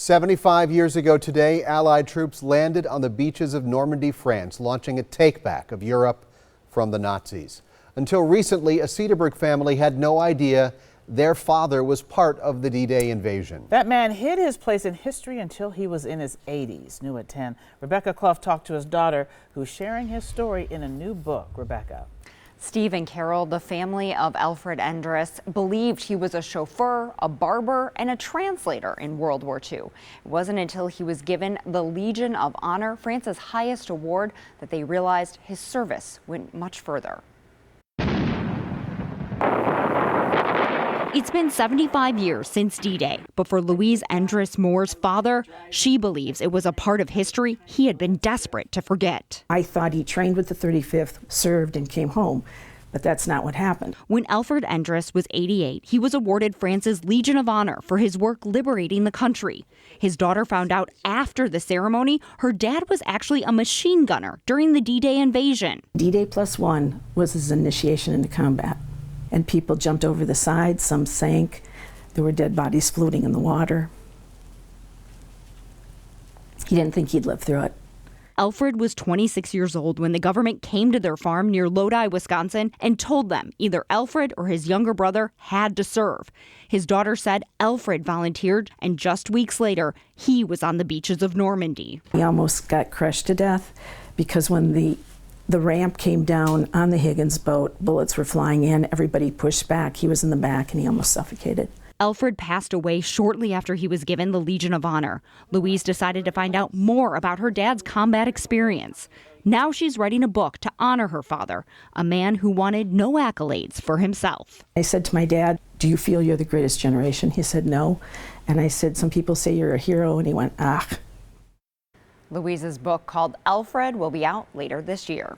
75 years ago today, Allied troops landed on the beaches of Normandy, France, launching a take-back of Europe from the Nazis. Until recently, a Cedarburg family had no idea their father was part of the D-Day invasion. That man hid his place in history until he was in his 80s. New at 10, Rebecca Clough talked to his daughter, who's sharing his story in a new book. Rebecca. Steve and Carol, the family of Alfred Endres, believed he was a chauffeur, a barber, and a translator in World War II. It wasn't until he was given the Legion of Honor, France's highest award, that they realized his service went much further. It's been 75 years since D-Day, but for Louise Endres Moore's father, she believes it was a part of history he had been desperate to forget. I thought he trained with the 35th, served, and came home, but that's not what happened. When Alfred Endres was 88, he was awarded France's Legion of Honor for his work liberating the country. His daughter found out after the ceremony her dad was actually a machine gunner during the D-Day invasion. D-Day +1 was his initiation into combat. And people jumped over the side, some sank. There were dead bodies floating in the water. He didn't think he'd live through it. Alfred was 26 years old when the government came to their farm near Lodi, Wisconsin, and told them either Alfred or his younger brother had to serve. His daughter said Alfred volunteered, and just weeks later, he was on the beaches of Normandy. He almost got crushed to death because when the ramp came down on the Higgins boat, bullets were flying in, everybody pushed back. He was in the back and he almost suffocated. Alfred passed away shortly after he was given the Legion of Honor. Louise decided to find out more about her dad's combat experience. Now she's writing a book to honor her father, a man who wanted no accolades for himself. I said to my dad, "Do you feel you're the greatest generation?" He said, "No." And I said, "Some people say you're a hero." And he went, "Ah." Louise's book, called Alfred, will be out later this year.